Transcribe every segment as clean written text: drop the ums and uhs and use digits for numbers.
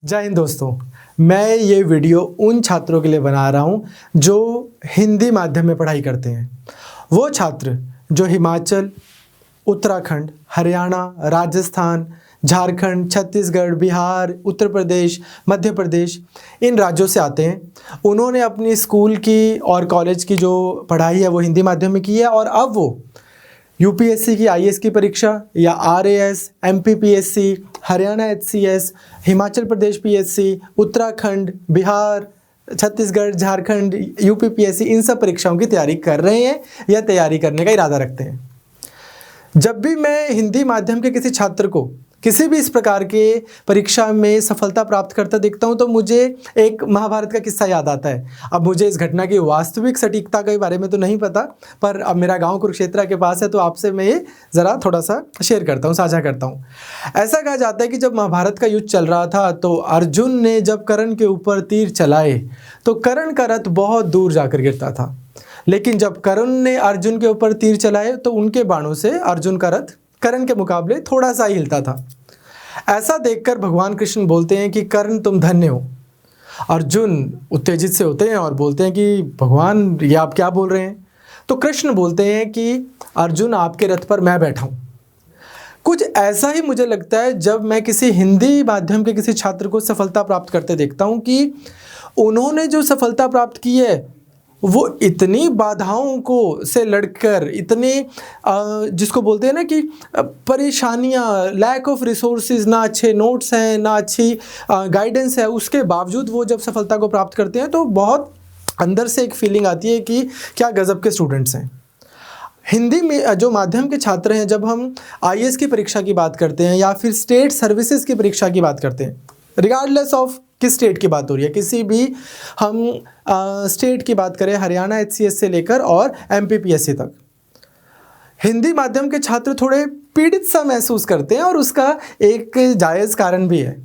जय हिंद दोस्तों, मैं ये वीडियो उन छात्रों के लिए बना रहा हूँ जो हिंदी माध्यम में पढ़ाई करते हैं। वो छात्र जो हिमाचल, उत्तराखंड, हरियाणा, राजस्थान, झारखंड, छत्तीसगढ़, बिहार, उत्तर प्रदेश, मध्य प्रदेश इन राज्यों से आते हैं। उन्होंने अपनी स्कूल की और कॉलेज की जो पढ़ाई है वो हिंदी माध्यम में की है और अब वो यूपीएससी की आईएएस की परीक्षा या RAS, MPPSC, Haryana HCS, Himachal Pradesh PSC, Uttarakhand, Bihar, Chhattisgarh, Jharkhand, UPPSC इन सब परीक्षाओं की तैयारी कर रहे हैं या तैयारी करने का इरादा रखते हैं। जब भी मैं हिंदी माध्यम के किसी छात्र को किसी भी इस प्रकार के परीक्षा में सफलता प्राप्त करता देखता हूं तो मुझे एक महाभारत का किस्सा याद आता है। अब मुझे इस घटना की वास्तविक सटीकता के बारे में तो नहीं पता, पर अब मेरा गांव कुरुक्षेत्र के पास है तो आपसे मैं ये ज़रा थोड़ा सा शेयर करता हूँ, साझा करता हूँ। ऐसा कहा जाता है कि जब महाभारत का युद्ध चल रहा था तो अर्जुन ने जब कर्ण के ऊपर तीर चलाए तो कर्ण का रथ बहुत दूर जाकर गिरता था, लेकिन जब कर्ण ने अर्जुन के ऊपर तीर चलाए तो उनके बाणों से अर्जुन का रथ कर्ण के मुकाबले थोड़ा सा ही हिलता था। ऐसा देखकर भगवान कृष्ण बोलते हैं कि कर्ण तुम धन्य हो। अर्जुन उत्तेजित से होते हैं और बोलते हैं कि भगवान ये आप क्या बोल रहे हैं। तो कृष्ण बोलते हैं कि अर्जुन आपके रथ पर मैं बैठा हूँ। कुछ ऐसा ही मुझे लगता है जब मैं किसी हिंदी माध्यम के किसी छात्र को सफलता प्राप्त करते देखता हूँ कि उन्होंने जो सफलता प्राप्त की है वो इतनी बाधाओं को से लड़कर, इतने जिसको बोलते हैं ना कि परेशानियां, लैक ऑफ रिसोर्सेज, ना अच्छे नोट्स हैं, ना अच्छी गाइडेंस है, उसके बावजूद वो जब सफलता को प्राप्त करते हैं तो बहुत अंदर से एक फीलिंग आती है कि क्या गज़ब के स्टूडेंट्स हैं। हिंदी में जो माध्यम के छात्र हैं, जब हम आईएएस की परीक्षा की बात करते हैं या फिर स्टेट सर्विसेज की परीक्षा की बात करते हैं, रिगार्डलेस ऑफ किस स्टेट की बात हो रही है, किसी भी हम स्टेट की बात करें, हरियाणा एचसीएस से लेकर और एमपीपीएससी तक, हिंदी माध्यम के छात्र थोड़े पीड़ित सा महसूस करते हैं और उसका एक जायज़ कारण भी है।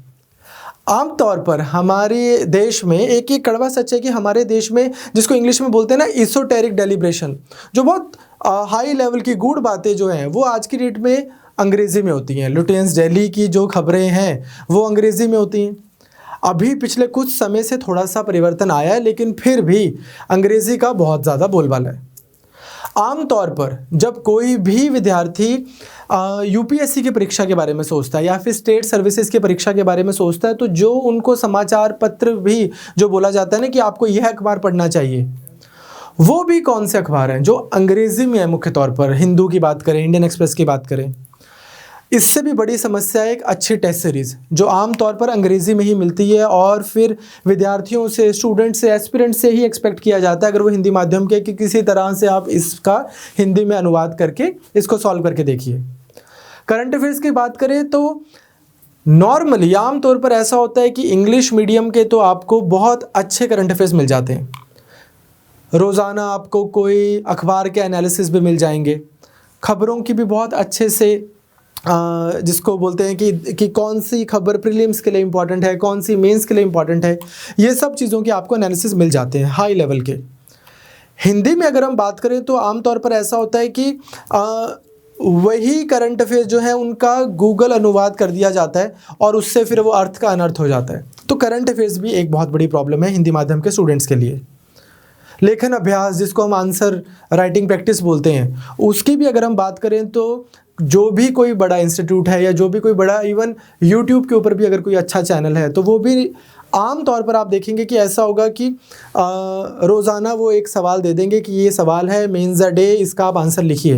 आमतौर पर हमारे देश में एक कड़वा सच है कि हमारे देश में, जिसको इंग्लिश में बोलते हैं ना इsoteric डेलिब्रेशन, जो बहुत हाई लेवल की गूढ़ बातें जो हैं वो आज की डेट में अंग्रेज़ी में होती हैं। लुटेंस दिल्ली की जो खबरें हैं वो अंग्रेज़ी में होती हैं। अभी पिछले कुछ समय से थोड़ा सा परिवर्तन आया है, लेकिन फिर भी अंग्रेज़ी का बहुत ज़्यादा बोलबाला है। आमतौर पर जब कोई भी विद्यार्थी यूपीएससी की परीक्षा के बारे में सोचता है या फिर स्टेट सर्विसेज की परीक्षा के बारे में सोचता है तो जो उनको समाचार पत्र भी जो बोला जाता है ना कि आपको यह अखबार पढ़ना चाहिए, वो भी कौन से अखबार हैं जो अंग्रेज़ी में है। मुख्य तौर पर हिंदू की बात करें, इंडियन एक्सप्रेस की बात करें। इससे भी बड़ी समस्या है एक अच्छी टेस्ट सीरीज़ जो आमतौर पर अंग्रेज़ी में ही मिलती है और फिर विद्यार्थियों से, स्टूडेंट से, एस्पिरेंट से ही एक्सपेक्ट किया जाता है अगर वो हिंदी माध्यम के कि किसी तरह से आप इसका हिंदी में अनुवाद करके इसको सॉल्व करके देखिए। करंट अफेयर्स की बात करें तो नॉर्मली आमतौर पर ऐसा होता है कि इंग्लिश मीडियम के तो आपको बहुत अच्छे करंट अफेयर्स मिल जाते हैं। रोज़ाना आपको कोई अखबार के एनालिसिस भी मिल जाएंगे, खबरों की भी बहुत अच्छे से जिसको बोलते हैं कि कौन सी खबर प्रीलिम्स के लिए इम्पॉर्टेंट है, कौन सी मेंस के लिए इम्पॉर्टेंट है, ये सब चीज़ों के आपको एनालिसिस मिल जाते हैं हाई लेवल के। हिंदी में अगर हम बात करें तो आमतौर पर ऐसा होता है कि वही करंट अफेयर्स जो है उनका गूगल अनुवाद कर दिया जाता है और उससे फिर वो अर्थ का अनर्थ हो जाता है। तो करंट अफेयर्स भी एक बहुत बड़ी प्रॉब्लम है हिंदी माध्यम के स्टूडेंट्स के लिए। लेखन अभ्यास, जिसको हम आंसर राइटिंग प्रैक्टिस बोलते हैं, उसकी भी अगर हम बात करें तो जो भी कोई बड़ा इंस्टीट्यूट है या जो भी कोई बड़ा, इवन यूट्यूब के ऊपर भी अगर कोई अच्छा चैनल है तो वो भी आम तौर पर आप देखेंगे कि ऐसा होगा कि रोज़ाना वो एक सवाल दे देंगे कि ये सवाल है मेंस अ डे, इसका आप आंसर लिखिए।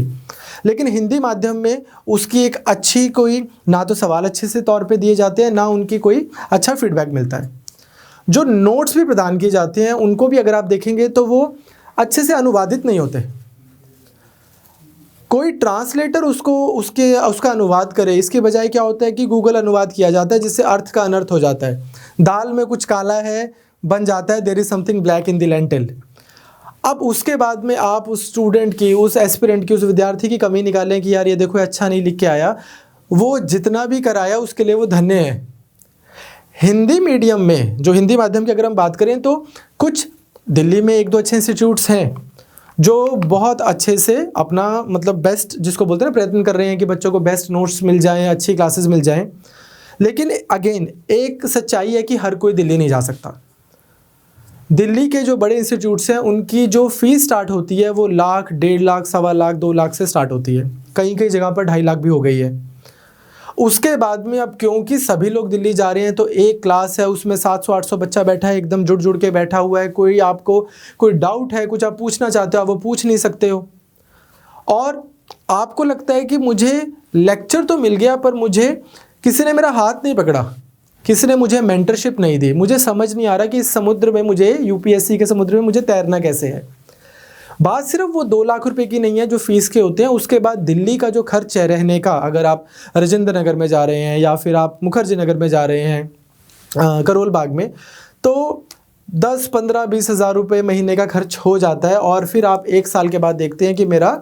लेकिन हिंदी माध्यम में उसकी एक अच्छी कोई, ना तो सवाल अच्छे से तौर पे दिए जाते हैं, ना उनकी कोई अच्छा फीडबैक मिलता है। जो नोट्स भी प्रदान किए जाते हैं उनको भी अगर आप देखेंगे तो वो अच्छे से अनुवादित नहीं होते। कोई ट्रांसलेटर उसका अनुवाद करे, इसके बजाय क्या होता है कि गूगल अनुवाद किया जाता है जिससे अर्थ का अनर्थ हो जाता है। दाल में कुछ काला है बन जाता है there is something black in the lentil. अब उसके बाद में आप उस स्टूडेंट की, उस एस्पिरेंट की, उस विद्यार्थी की कमी निकालें कि यार ये देखो अच्छा नहीं लिख के आया, वो जितना भी कराया उसके लिए वो धन्य है। हिंदी मीडियम में, जो हिंदी माध्यम की अगर हम बात करें तो कुछ दिल्ली में 1-2 अच्छे इंस्टीट्यूट्स हैं जो बहुत अच्छे से अपना मतलब बेस्ट, जिसको बोलते हैं ना, प्रयत्न कर रहे हैं कि बच्चों को बेस्ट नोट्स मिल जाएं, अच्छी क्लासेस मिल जाएं। लेकिन अगेन एक सच्चाई है कि हर कोई दिल्ली नहीं जा सकता। दिल्ली के जो बड़े इंस्टीट्यूट्स हैं उनकी जो फीस स्टार्ट होती है वो लाख, 1.5 लाख, 1.25 लाख, 2 लाख से स्टार्ट होती है। कई कई जगह पर 2.5 लाख भी हो गई है। उसके बाद में अब क्योंकि सभी लोग दिल्ली जा रहे हैं तो एक क्लास है, उसमें 700-800 बच्चा बैठा है, एकदम जुड़ जुड़ के बैठा हुआ है। कोई आपको कोई डाउट है, कुछ आप पूछना चाहते हो, आप वो पूछ नहीं सकते हो। और आपको लगता है कि मुझे लेक्चर तो मिल गया पर मुझे किसी ने मेरा हाथ नहीं पकड़ा, किसी ने मुझे मेंटरशिप नहीं दी, मुझे समझ नहीं आ रहा कि इस समुद्र में मुझे, यूपीएससी के समुद्र में मुझे तैरना कैसे है। बात सिर्फ वो 2 लाख रुपए की नहीं है जो फीस के होते हैं। उसके बाद दिल्ली का जो खर्च है रहने का, अगर आप राजेंद्र नगर में जा रहे हैं या फिर आप मुखर्जी नगर में जा रहे हैं करोल बाग में, तो 10, 15, 20 हज़ार रुपये महीने का खर्च हो जाता है। और फिर आप 1 साल के बाद देखते हैं कि मेरा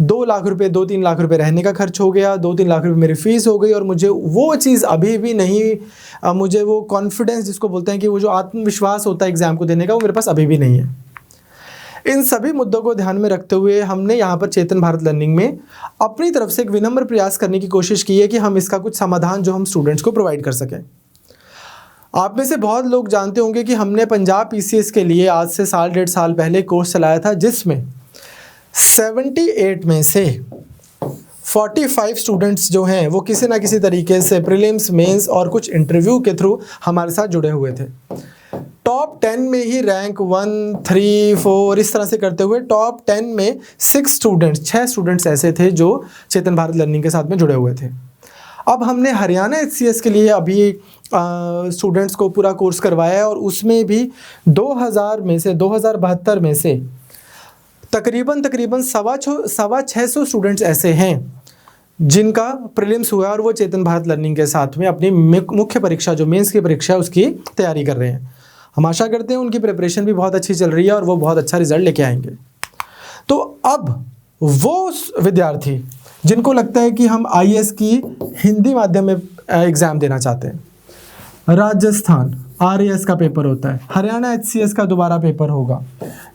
2 लाख रुपये, 2-3 लाख रुपए रहने का खर्च हो गया, 2-3 लाख रुपए मेरी फ़ीस हो गई, और मुझे वो चीज़ अभी भी नहीं, मुझे वो कॉन्फिडेंस जिसको बोलते हैं कि वो जो आत्मविश्वास होता है एग्ज़ाम को देने का, वो मेरे पास अभी भी नहीं है। इन सभी मुद्दों को ध्यान में रखते हुए हमने यहाँ पर चेतन भारत लर्निंग में अपनी तरफ से एक विनम्र प्रयास करने की कोशिश की है कि हम इसका कुछ समाधान जो हम स्टूडेंट्स को प्रोवाइड कर सकें। आप में से बहुत लोग जानते होंगे कि हमने पंजाब पीसीएस के लिए आज से 1.5 साल पहले कोर्स चलाया था, जिसमें 78 में से 45 स्टूडेंट्स जो हैं वो किसी ना किसी तरीके से प्रीलिम्स, मेंस और कुछ इंटरव्यू के थ्रू हमारे साथ जुड़े हुए थे। टॉप 10 में ही रैंक 1, 3, 4 इस तरह से करते हुए टॉप 10 में 6 स्टूडेंट्स ऐसे थे जो चेतन भारत लर्निंग के साथ में जुड़े हुए थे। अब हमने हरियाणा HCS के लिए अभी स्टूडेंट्स को पूरा कोर्स करवाया है, और उसमें भी 2072 में से तकरीबन 650 स्टूडेंट्स ऐसे हैं जिनका प्रीलिम्स हुआ है, और वो चेतन भारत लर्निंग के साथ में अपनी मुख्य परीक्षा जो मेंस की परीक्षा है उसकी तैयारी कर रहे हैं। हम आशा करते हैं उनकी प्रिपरेशन भी बहुत अच्छी चल रही है और वो बहुत अच्छा रिजल्ट लेके आएंगे। तो अब वो विद्यार्थी जिनको लगता है कि हम IAS की हिंदी माध्यम में एग्ज़ाम देना चाहते हैं, राजस्थान RAS का पेपर होता है, हरियाणा HCS का दोबारा पेपर होगा,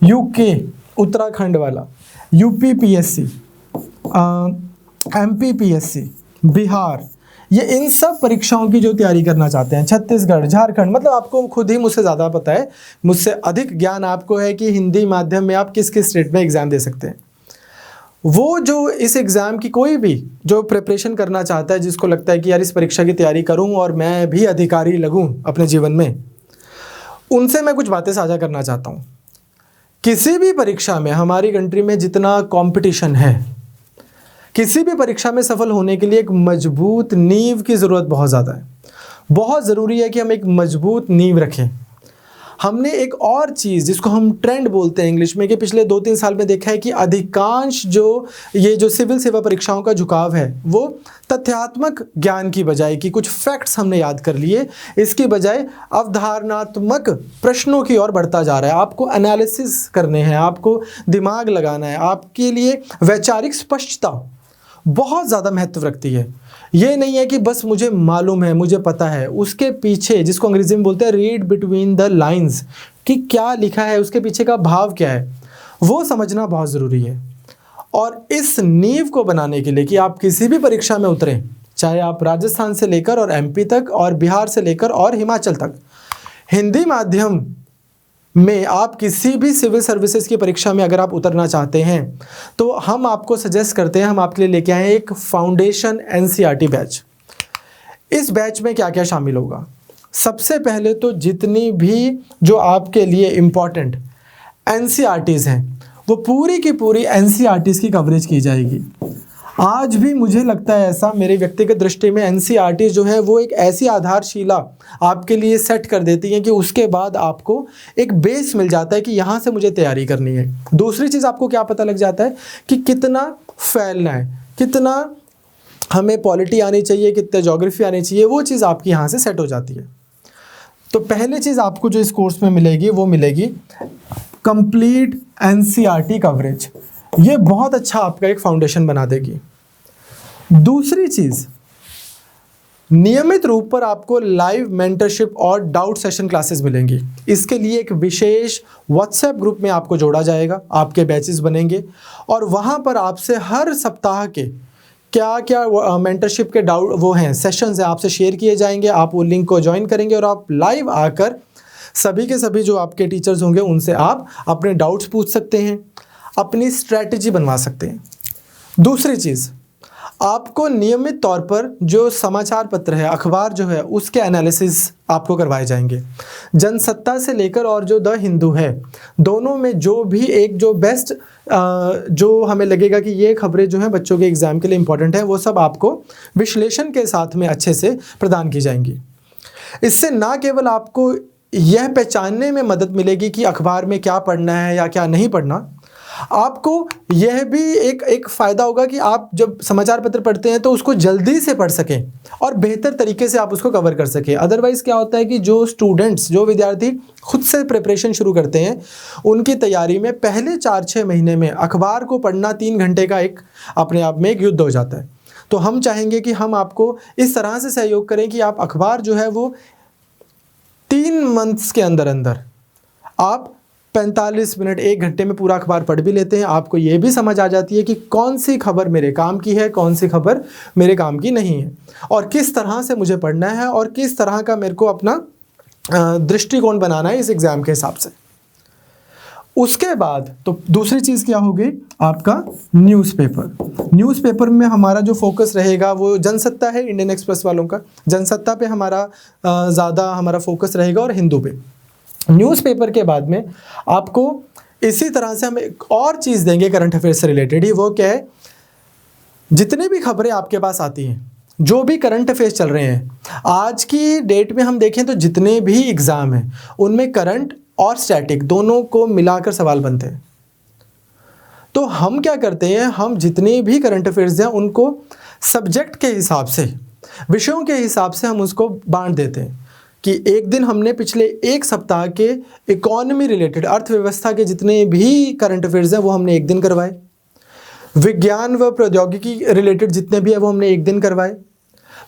UK उत्तराखंड वाला, UP PSC, MP PSC, Bihar, ये इन सब परीक्षाओं की जो तैयारी करना चाहते हैं, छत्तीसगढ़, झारखंड, मतलब आपको खुद ही मुझसे ज़्यादा पता है, मुझसे अधिक ज्ञान आपको है कि हिंदी माध्यम में आप किस किस स्टेट में एग्ज़ाम दे सकते हैं। वो जो इस एग्ज़ाम की कोई भी जो प्रिपरेशन करना चाहता है, जिसको लगता है कि यार इस परीक्षा की तैयारी करूं और मैं भी अधिकारी लगूं अपने जीवन में, उनसे मैं कुछ बातें साझा करना चाहता हूं। किसी भी परीक्षा में हमारी कंट्री में जितना कंपटीशन है, किसी भी परीक्षा में सफल होने के लिए एक मजबूत नींव की ज़रूरत बहुत ज़्यादा है। बहुत ज़रूरी है कि हम एक मजबूत नींव रखें। हमने एक और चीज़ जिसको हम ट्रेंड बोलते हैं इंग्लिश में, कि पिछले 2-3 साल में देखा है कि अधिकांश जो सिविल सेवा परीक्षाओं का झुकाव है वो तथ्यात्मक ज्ञान की बजाय, कि कुछ फैक्ट्स हमने याद कर लिए, इसकी बजाय अवधारणात्मक प्रश्नों की ओर बढ़ता जा रहा है। आपको एनालिसिस करने हैं, आपको दिमाग लगाना है, आपके लिए वैचारिक स्पष्टता बहुत ज़्यादा महत्व रखती है। ये नहीं है कि बस मुझे मालूम है, मुझे पता है, उसके पीछे जिसको अंग्रेजी में बोलते हैं रीड बिटवीन द लाइंस, कि क्या लिखा है, उसके पीछे का भाव क्या है, वो समझना बहुत ज़रूरी है। और इस नींव को बनाने के लिए कि आप किसी भी परीक्षा में उतरें, चाहे आप राजस्थान से लेकर और MP तक और बिहार से लेकर और हिमाचल तक, हिंदी माध्यम में आप किसी भी सिविल सर्विसेज की परीक्षा में अगर आप उतरना चाहते हैं, तो हम आपको सजेस्ट करते हैं, हम आपके लिए लेके आए हैं एक फाउंडेशन NCERT बैच। इस बैच में क्या क्या शामिल होगा? सबसे पहले तो जितनी भी जो आपके लिए इम्पॉर्टेंट NCERTs हैं, वो पूरी की पूरी NCERTs की कवरेज की जाएगी। आज भी मुझे लगता है ऐसा, मेरे व्यक्तिगत दृष्टि में NCERT जो है वो एक ऐसी आधारशिला आपके लिए सेट कर देती है कि उसके बाद आपको एक बेस मिल जाता है कि यहाँ से मुझे तैयारी करनी है। दूसरी चीज़ आपको क्या पता लग जाता है कि कितना फैलना है, कितना हमें पॉलिटी आनी चाहिए, कितना ज्योग्राफी आनी चाहिए, वो चीज़ आपकी यहाँ से सेट हो जाती है। तो पहली चीज़ आपको जो इस कोर्स में मिलेगी वो मिलेगी कंप्लीट NCERT कवरेज। ये बहुत अच्छा आपका एक फाउंडेशन बना देगी। दूसरी चीज़, नियमित रूप पर आपको लाइव मेंटरशिप और डाउट सेशन क्लासेस मिलेंगी। इसके लिए एक विशेष WhatsApp ग्रुप में आपको जोड़ा जाएगा, आपके बैचेस बनेंगे और वहाँ पर आपसे हर सप्ताह के क्या क्या मेंटरशिप के डाउट वो हैं, सेशंस हैं, आपसे शेयर किए जाएंगे। आप वो लिंक को ज्वाइन करेंगे और आप लाइव आकर सभी के सभी जो आपके टीचर्स होंगे उनसे आप अपने डाउट्स पूछ सकते हैं, अपनी स्ट्रैटेजी बनवा सकते हैं। दूसरी चीज़, आपको नियमित तौर पर जो समाचार पत्र है, अखबार जो है, उसके एनालिसिस आपको करवाए जाएंगे। जनसत्ता से लेकर और जो द हिंदू है, दोनों में जो भी एक जो बेस्ट जो हमें लगेगा कि ये खबरें जो हैं बच्चों के एग्ज़ाम के लिए इंपॉर्टेंट है, वो सब आपको विश्लेषण के साथ में अच्छे से प्रदान की जाएंगी। इससे ना केवल आपको यह पहचानने में मदद मिलेगी कि अखबार में क्या पढ़ना है या क्या नहीं पढ़ना, आपको यह भी एक फ़ायदा होगा कि आप जब समाचार पत्र पढ़ते हैं तो उसको जल्दी से पढ़ सकें और बेहतर तरीके से आप उसको कवर कर सकें। अदरवाइज़ क्या होता है कि जो स्टूडेंट्स, जो विद्यार्थी खुद से प्रिपरेशन शुरू करते हैं, उनकी तैयारी में पहले 4-6 महीने में अखबार को पढ़ना 3 घंटे का एक अपने आप में एक युद्ध हो जाता है। तो हम चाहेंगे कि हम आपको इस तरह से सहयोग करें कि आप अखबार जो है वो 3 मंथ्स के अंदर अंदर आप 45 मिनट 1 घंटे में पूरा अखबार पढ़ भी लेते हैं। आपको ये भी समझ आ जाती है कि कौन सी खबर मेरे काम की है, कौन सी खबर मेरे काम की नहीं है, और किस तरह से मुझे पढ़ना है और किस तरह का मेरे को अपना दृष्टिकोण बनाना है इस एग्ज़ाम के हिसाब से। उसके बाद तो दूसरी चीज़ क्या होगी, आपका न्यूज़पेपर। न्यूज़पेपर में हमारा जो फोकस रहेगा वो जनसत्ता है, इंडियन एक्सप्रेस वालों का जनसत्ता पे हमारा ज़्यादा हमारा फोकस रहेगा और हिंदू पे। न्यूज़पेपर के बाद में आपको इसी तरह से हम एक और चीज़ देंगे करंट अफेयर्स से रिलेटेड ही। वो क्या है, जितने भी खबरें आपके पास आती हैं, जो भी करंट अफेयर्स चल रहे हैं, आज की डेट में हम देखें तो जितने भी एग्ज़ाम हैं उनमें करंट और स्टैटिक दोनों को मिलाकर सवाल बनते हैं। तो हम क्या करते हैं, हम जितने भी करंट अफेयर्स हैं उनको सब्जेक्ट के हिसाब से, विषयों के हिसाब से हम उसको बांट देते हैं कि एक दिन हमने पिछले 1 सप्ताह के इकोनॉमी रिलेटेड, अर्थव्यवस्था के जितने भी करंट अफेयर्स हैं वो हमने एक दिन करवाए, विज्ञान व प्रौद्योगिकी रिलेटेड जितने भी हैं वो हमने एक दिन करवाए,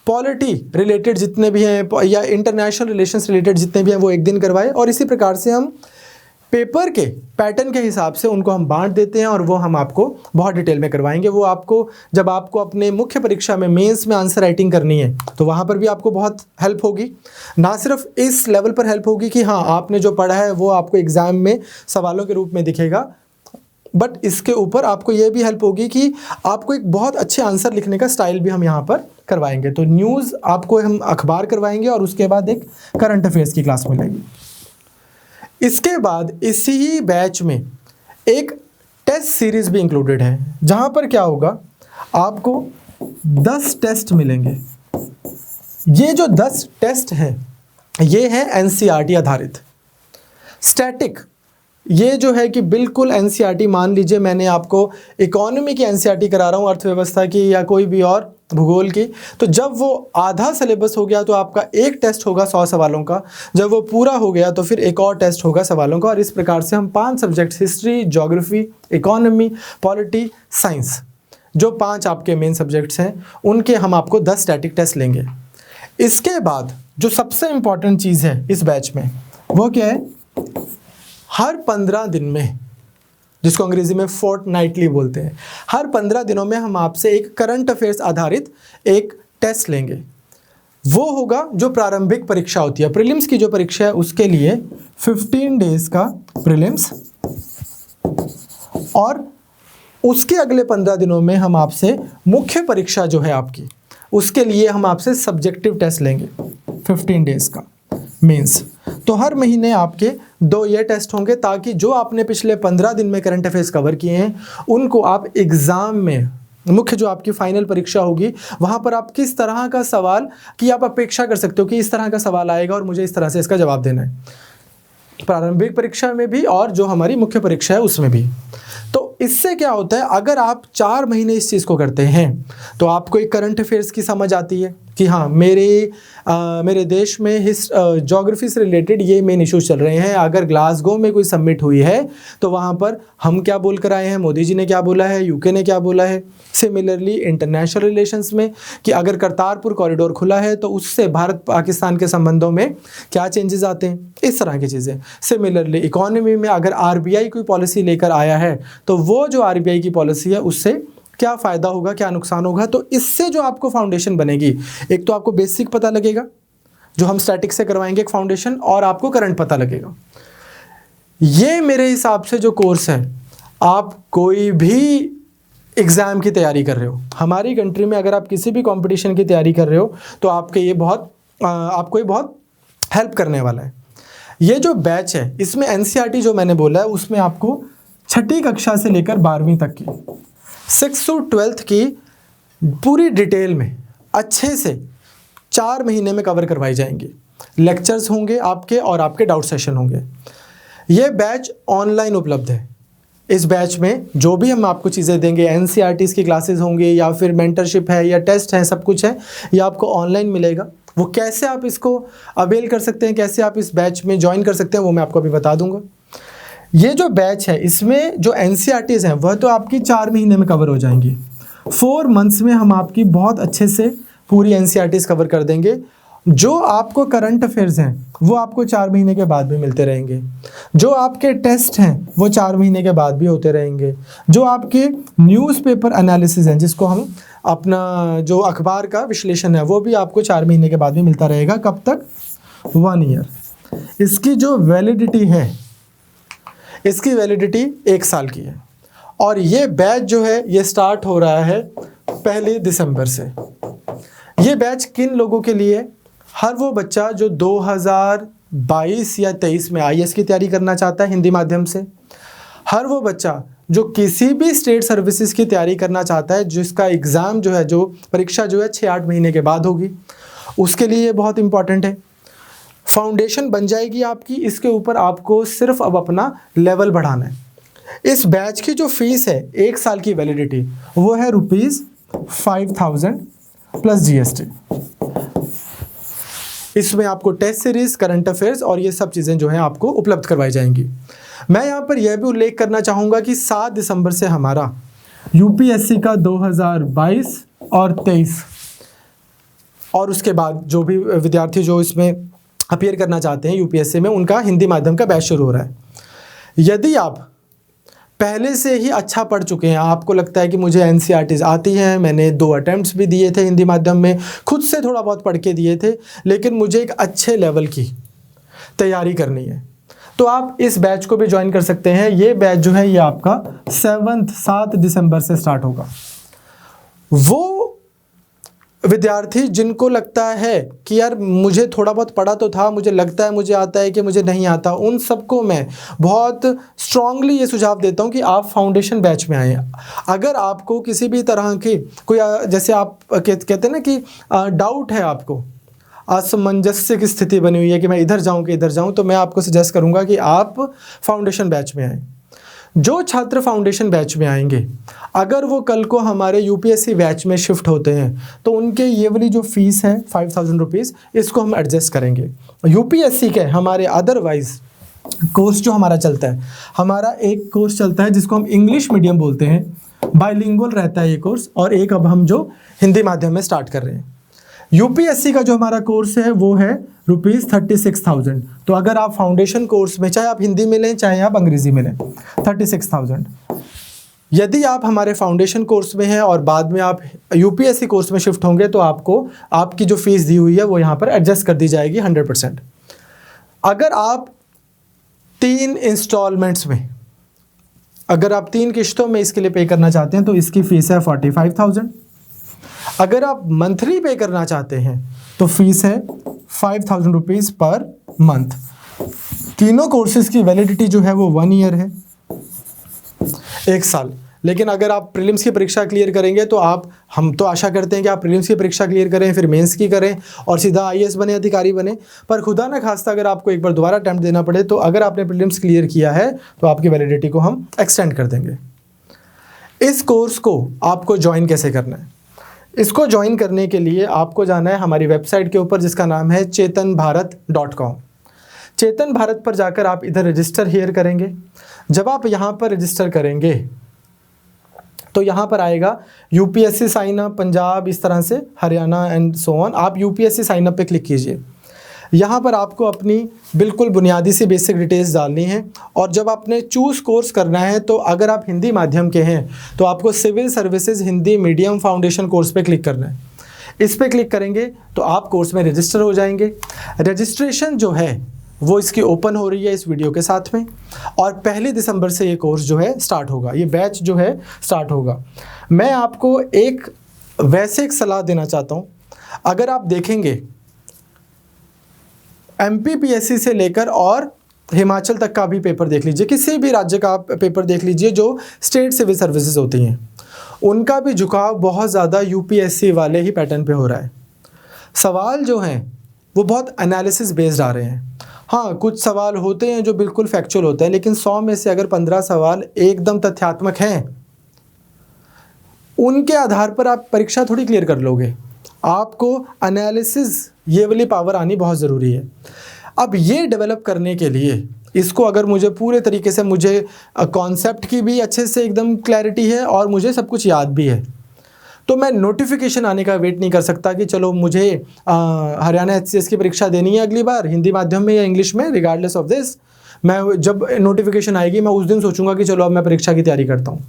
पॉलिटी रिलेटेड जितने भी हैं या इंटरनेशनल रिलेशंस रिलेटेड जितने भी हैं वो एक दिन करवाए। और इसी प्रकार से हम पेपर के पैटर्न के हिसाब से उनको हम बांट देते हैं और वो हम आपको बहुत डिटेल में करवाएंगे। वो आपको जब आपको अपने मुख्य परीक्षा में मेंस में आंसर राइटिंग करनी है तो वहाँ पर भी आपको बहुत हेल्प होगी। ना सिर्फ इस लेवल पर हेल्प होगी कि हाँ आपने जो पढ़ा है वो आपको एग्ज़ाम में सवालों के रूप में दिखेगा, बट इसके ऊपर आपको ये भी हेल्प होगी कि आपको एक बहुत अच्छे आंसर लिखने का स्टाइल भी हम यहाँ पर करवाएंगे। तो न्यूज़ आपको हम अखबार करवाएंगे और उसके बाद एक करंट अफेयर्स की क्लास मिलेगी। इसके बाद इसी ही बैच में एक टेस्ट सीरीज़ भी इंक्लूडेड है, जहाँ पर क्या होगा, आपको 10 टेस्ट मिलेंगे। ये जो 10 टेस्ट हैं ये हैं एनसीईआरटी आधारित। स्टैटिक ये जो है कि बिल्कुल एनसीईआरटी, मान लीजिए मैंने आपको इकोनॉमी की एनसीईआरटी करा रहा हूँ, अर्थव्यवस्था की या कोई भी और भूगोल की, तो जब वो आधा सिलेबस हो गया तो आपका एक टेस्ट होगा 100 सवालों का, जब वो पूरा हो गया तो फिर एक और टेस्ट होगा सवालों का। और इस प्रकार से हम 5 subjects, history, geography, economy, polity, science, जो 5 आपके मेन सब्जेक्ट्स हैं उनके हम आपको 10 स्टैटिक टेस्ट लेंगे। इसके बाद जो सबसे इम्पॉर्टेंट चीज़ है इस बैच में वो क्या है, हर 15 दिन में, जिसको अंग्रेजी में फोर्टनाइटली बोलते हैं, हर 15 दिनों में हम आपसे एक करंट अफेयर्स आधारित एक टेस्ट लेंगे। वो होगा जो प्रारंभिक परीक्षा होती है, प्रीलिम्स की जो परीक्षा है उसके लिए 15 डेज का प्रीलिम्स, और उसके अगले 15 दिनों में हम आपसे मुख्य परीक्षा जो है आपकी, उसके लिए हम आपसे सब्जेक्टिव टेस्ट लेंगे 15 डेज का मेंस। तो हर महीने आपके 2 ये टेस्ट होंगे ताकि जो आपने पिछले 15 दिन में करंट अफेयर्स कवर किए हैं उनको आप एग्ज़ाम में, मुख्य जो आपकी फाइनल परीक्षा होगी वहाँ पर आप किस तरह का सवाल की आप अपेक्षा कर सकते हो कि इस तरह का सवाल आएगा और मुझे इस तरह से इसका जवाब देना है, प्रारंभिक परीक्षा में भी और जो हमारी मुख्य परीक्षा है उसमें भी। तो इससे क्या होता है, अगर आप 4 महीने इस चीज़ को करते हैं तो आपको एक करंट अफेयर्स की समझ आती है कि हाँ मेरे देश में ज्योग्राफी से रिलेटेड ये मेन इश्यूज चल रहे हैं। अगर ग्लासगो में कोई समिट हुई है तो वहाँ पर हम क्या बोल कर आए हैं, मोदी जी ने क्या बोला है, यूके ने क्या बोला है। सिमिलरली इंटरनेशनल रिलेशंस में कि अगर करतारपुर कॉरिडोर खुला है तो उससे भारत पाकिस्तान के संबंधों में क्या चेंजेस आते हैं, इस तरह की चीज़ें। सिमिलरली इकोनॉमी में अगर आरबीआई कोई पॉलिसी लेकर आया है तो वो जो आरबीआई की पॉलिसी है उससे क्या फ़ायदा होगा, क्या नुकसान होगा। तो इससे जो आपको फाउंडेशन बनेगी, एक तो आपको बेसिक पता लगेगा जो हम स्टैटिक से करवाएंगे एक फाउंडेशन, और आपको करंट पता लगेगा। ये मेरे हिसाब से जो कोर्स है, आप कोई भी एग्ज़ाम की तैयारी कर रहे हो हमारी कंट्री में, अगर आप किसी भी कंपटीशन की तैयारी कर रहे हो तो आपको ये बहुत हेल्प करने वाला है। ये जो बैच है इसमें एनसीईआरटी जो मैंने बोला है उसमें आपको छठी कक्षा से लेकर 12वीं तक की 6th to 12th की पूरी डिटेल में अच्छे से 4 महीने में कवर करवाई जाएंगी। लेक्चर्स होंगे आपके और आपके डाउट सेशन होंगे। ये बैच ऑनलाइन उपलब्ध है। इस बैच में जो भी हम आपको चीज़ें देंगे, एनसीईआरटीज़ की क्लासेस होंगे या फिर मेंटरशिप है या टेस्ट है, सब कुछ है, ये आपको ऑनलाइन मिलेगा। वो कैसे आप इसको अवेल कर सकते हैं, कैसे आप इस बैच में ज्वाइन कर सकते हैं, वो मैं आपको अभी बता दूंगा। ये जो बैच है इसमें जो एनसीईआरटीज़ हैं वह तो आपकी 4 महीने में कवर हो जाएंगी। 4 मंथ्स में हम आपकी बहुत अच्छे से पूरी एनसीईआरटीज़ कवर कर देंगे। जो आपको करंट अफेयर्स हैं वो आपको 4 महीने के बाद भी मिलते रहेंगे। जो आपके टेस्ट हैं वो 4 महीने के बाद भी होते रहेंगे। जो आपके न्यूज़पेपर एनालिसिस हैं, जिसको हम अपना जो अखबार का विश्लेषण है, वो भी आपको 4 महीने के बाद भी मिलता रहेगा। कब तक? 1 ईयर। इसकी जो वैलिडिटी है, इसकी वैलिडिटी 1 साल की है। और ये बैच जो है ये स्टार्ट हो रहा है 1 दिसंबर से। ये बैच किन लोगों के लिए? हर वो बच्चा जो 2022 या 23 में आईएएस की तैयारी करना चाहता है हिंदी माध्यम से, हर वो बच्चा जो किसी भी स्टेट सर्विसेज की तैयारी करना चाहता है जिसका एग्ज़ाम जो है, जो परीक्षा जो है 6-8 महीने के बाद होगी, उसके लिए ये बहुत इंपॉर्टेंट है। फाउंडेशन बन जाएगी आपकी, इसके ऊपर आपको सिर्फ अब अपना लेवल बढ़ाना है। इस बैच की जो फीस है 1 साल की वैलिडिटी, वो है ₹5000 प्लस GST। इसमें आपको टेस्ट सीरीज, करंट अफेयर्स और ये सब चीज़ें जो हैं आपको उपलब्ध करवाई जाएंगी। मैं यहाँ पर यह भी उल्लेख करना चाहूँगा कि 7 दिसंबर से हमारा यूपीएससी का 2022 और 23 और उसके बाद जो भी विद्यार्थी जो इसमें अपीयर करना चाहते हैं यूपीएससी में, उनका हिंदी माध्यम का बैच शुरू हो रहा है। यदि आप पहले से ही अच्छा पढ़ चुके हैं, आपको लगता है कि मुझे एनसीईआरटीज़ आती हैं, मैंने 2 अटेम्प्ट्स भी दिए थे हिंदी माध्यम में, खुद से थोड़ा बहुत पढ़ के दिए थे, लेकिन मुझे एक अच्छे लेवल की तैयारी करनी है, तो आप इस बैच को भी ज्वाइन कर सकते हैं। ये बैच जो है ये आपका 7 दिसंबर से स्टार्ट होगा। वो विद्यार्थी जिनको लगता है कि यार मुझे थोड़ा बहुत पढ़ा तो था, मुझे लगता है मुझे आता है कि मुझे नहीं आता, उन सबको मैं बहुत स्ट्रांगली ये सुझाव देता हूँ कि आप फाउंडेशन बैच में आएँ। अगर आपको किसी भी तरह की कोई जैसे आप कहते हैं ना कि डाउट है, आपको असमंजस्य की स्थिति बनी हुई है कि मैं इधर जाऊँ कि इधर जाऊँ, तो मैं आपको सजेस्ट करूँगा कि आप फाउंडेशन बैच में आएँ। जो छात्र फाउंडेशन बैच में आएंगे, अगर वो कल को हमारे यूपीएससी बैच में शिफ्ट होते हैं तो उनके ये वाली जो फीस है 5000 रुपीज़, इसको हम एडजस्ट करेंगे। यूपीएससी के हमारे अदरवाइज कोर्स जो हमारा चलता है, हमारा एक कोर्स चलता है जिसको हम इंग्लिश मीडियम बोलते हैं, बाइलिंगुअल रहता है ये कोर्स, और एक अब हम जो हिंदी माध्यम में स्टार्ट कर रहे हैं। यूपीएससी का जो हमारा कोर्स है वो है ₹36,000। तो अगर आप फाउंडेशन कोर्स में, चाहे आप हिंदी में लें चाहे आप अंग्रेजी में लें, 36,000। यदि आप हमारे फाउंडेशन कोर्स में हैं और बाद में आप यूपीएससी कोर्स में शिफ्ट होंगे तो आपको आपकी जो फीस दी हुई है वो यहाँ पर एडजस्ट कर दी जाएगी 100%। अगर आप 3 इंस्टॉलमेंट्स में, अगर आप 3 किश्तों में इसके लिए पे करना चाहते हैं तो इसकी फ़ीस है 45,000। अगर आप मंथली पे करना चाहते हैं तो फीस है 5,000 रुपीज़ पर मंथ। तीनों कोर्सेज की वैलिडिटी जो है वो 1 ईयर है, 1 साल। लेकिन अगर आप प्रीलिम्स की परीक्षा क्लियर करेंगे तो हम तो आशा करते हैं कि आप प्रीलिम्स की परीक्षा क्लियर करें, फिर मेंस की करें और सीधा आईएएस बने, अधिकारी बने। पर खुदा ना खास्ता अगर आपको एक बार दोबारा अटेम्प्ट देना पड़े, तो अगर आपने प्रीलिम्स क्लियर किया है तो आपकी वैलिडिटी को हम एक्सटेंड कर देंगे। इस कोर्स को आपको ज्वाइन कैसे करना है? इसको ज्वाइन करने के लिए आपको जाना है हमारी वेबसाइट के ऊपर जिसका नाम है chetanbharat.com। चेतन भारत पर जाकर आप इधर रजिस्टर हियर करेंगे। जब आप यहाँ पर रजिस्टर करेंगे तो यहाँ पर आएगा यूपीएससी साइन अप पंजाब, इस तरह से हरियाणा एंड सो ऑन। आप यूपीएससी साइन अप पे क्लिक कीजिए। यहाँ पर आपको अपनी बिल्कुल बुनियादी सी बेसिक डिटेल्स डालनी है। और जब आपने चूज़ कोर्स करना है तो अगर आप हिंदी माध्यम के हैं तो आपको civil services Hindi medium foundation course पे क्लिक करना है। इस पे क्लिक करेंगे तो आप कोर्स में रजिस्टर हो जाएंगे। रजिस्ट्रेशन जो है वो इसकी ओपन हो रही है इस वीडियो के साथ में, और 1 दिसंबर से ये कोर्स जो है स्टार्ट होगा, ये बैच जो है स्टार्ट होगा। मैं आपको एक सलाह देना चाहता हूँ। अगर आप देखेंगे MPPSC से लेकर और हिमाचल तक का भी पेपर देख लीजिए, किसी भी राज्य का आप पेपर देख लीजिए जो स्टेट सिविल सर्विसेज होती हैं, उनका भी झुकाव बहुत ज़्यादा UPSC वाले ही पैटर्न पे हो रहा है। सवाल जो हैं वो बहुत एनालिसिस बेस्ड आ रहे हैं। हाँ, कुछ सवाल होते हैं जो बिल्कुल फैक्चुअल होते हैं, लेकिन 100 में से अगर 15 सवाल एकदम तथ्यात्मक हैं, उनके आधार पर आप परीक्षा थोड़ी क्लियर कर लोगे। आपको एनालिसिस ये वाली पावर आनी बहुत ज़रूरी है। अब ये डेवलप करने के लिए इसको अगर मुझे पूरे तरीके से मुझे कॉन्सेप्ट की भी अच्छे से एकदम क्लैरिटी है और मुझे सब कुछ याद भी है, तो मैं नोटिफिकेशन आने का वेट नहीं कर सकता कि चलो मुझे हरियाणा HCS की परीक्षा देनी है अगली बार, हिंदी माध्यम में या इंग्लिश में, रिगार्डलेस ऑफ दिस। मैं जब नोटिफिकेशन आएगी मैं उस दिन सोचूंगा कि चलो अब मैं परीक्षा की तैयारी करता हूँ।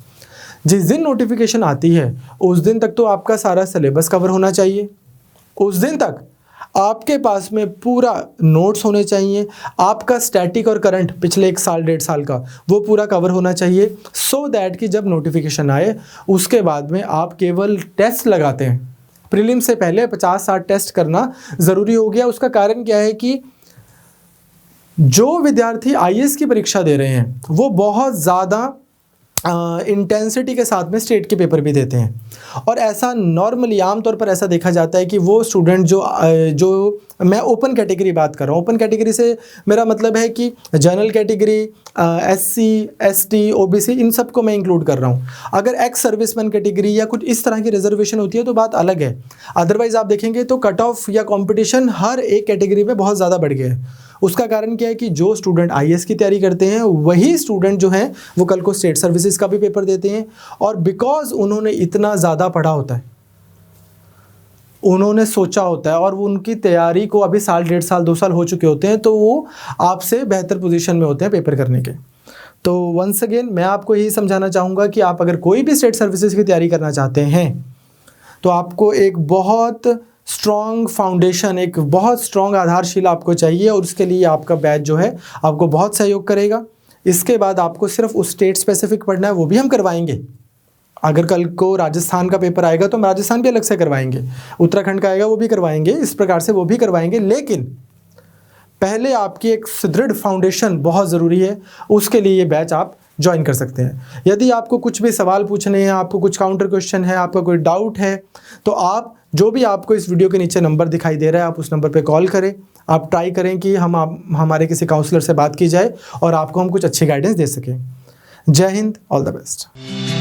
जिस दिन नोटिफिकेशन आती है उस दिन तक तो आपका सारा सिलेबस कवर होना चाहिए। उस दिन तक आपके पास में पूरा नोट्स होने चाहिए, आपका स्टैटिक और करंट पिछले 1 साल 1.5 साल का वो पूरा कवर होना चाहिए, सो दैट कि जब नोटिफिकेशन आए उसके बाद में आप केवल टेस्ट लगाते हैं। प्रीलिम से पहले 50-60 टेस्ट करना ज़रूरी हो गया। उसका कारण क्या है कि जो विद्यार्थी IAS की परीक्षा दे रहे हैं वो बहुत ज़्यादा इंटेंसिटी के साथ में स्टेट के पेपर भी देते हैं, और ऐसा नॉर्मली आमतौर पर ऐसा देखा जाता है कि वो स्टूडेंट जो मैं ओपन कैटेगरी बात कर रहा हूँ, ओपन कैटेगरी से मेरा मतलब है कि general category, SC ST OBC इन सब को मैं इंक्लूड कर रहा हूँ। अगर एक्स सर्विसमैन कैटेगरी या कुछ इस तरह की रिजर्वेशन होती है तो बात अलग है। अदरवाइज़ आप देखेंगे तो कट ऑफ या कॉम्पिटिशन हर एक कैटेगरी में बहुत ज़्यादा बढ़ गया है। उसका कारण क्या है कि जो स्टूडेंट IAS की तैयारी करते हैं वही स्टूडेंट जो हैं वो कल को स्टेट सर्विसेज का भी पेपर देते हैं, और बिकॉज उन्होंने इतना ज़्यादा पढ़ा होता है, उन्होंने सोचा होता है और वो उनकी तैयारी को अभी 1 साल 1.5 साल 2 साल हो चुके होते हैं, तो वो आपसे बेहतर पोजीशन में होते हैं पेपर करने के। तो वंस अगेन मैं आपको यही समझाना चाहूँगा कि आप अगर कोई भी स्टेट सर्विसेज की तैयारी करना चाहते हैं तो आपको एक बहुत स्ट्रॉन्ग फाउंडेशन, एक बहुत स्ट्रॉन्ग आधारशिला आपको चाहिए, और उसके लिए आपका बैच जो है आपको बहुत सहयोग करेगा। इसके बाद आपको सिर्फ उस स्टेट स्पेसिफिक पढ़ना है, वो भी हम करवाएंगे। अगर कल को राजस्थान का पेपर आएगा तो हम राजस्थान भी अलग से करवाएंगे, उत्तराखंड का आएगा वो भी करवाएंगे, इस प्रकार से वो भी करवाएंगे। लेकिन पहले आपकी एक सुदृढ़ फाउंडेशन बहुत ज़रूरी है, उसके लिए ये बैच आप ज्वाइन कर सकते हैं। यदि आपको कुछ भी सवाल पूछने हैं, आपको कुछ काउंटर क्वेश्चन है, आपका कोई डाउट है, तो आप जो भी आपको इस वीडियो के नीचे नंबर दिखाई दे रहा है आप उस नंबर पे कॉल करें। आप ट्राई करें कि हमारे किसी काउंसलर से बात की जाए और आपको हम कुछ अच्छी गाइडेंस दे सकें। जय हिंद, ऑल द बेस्ट।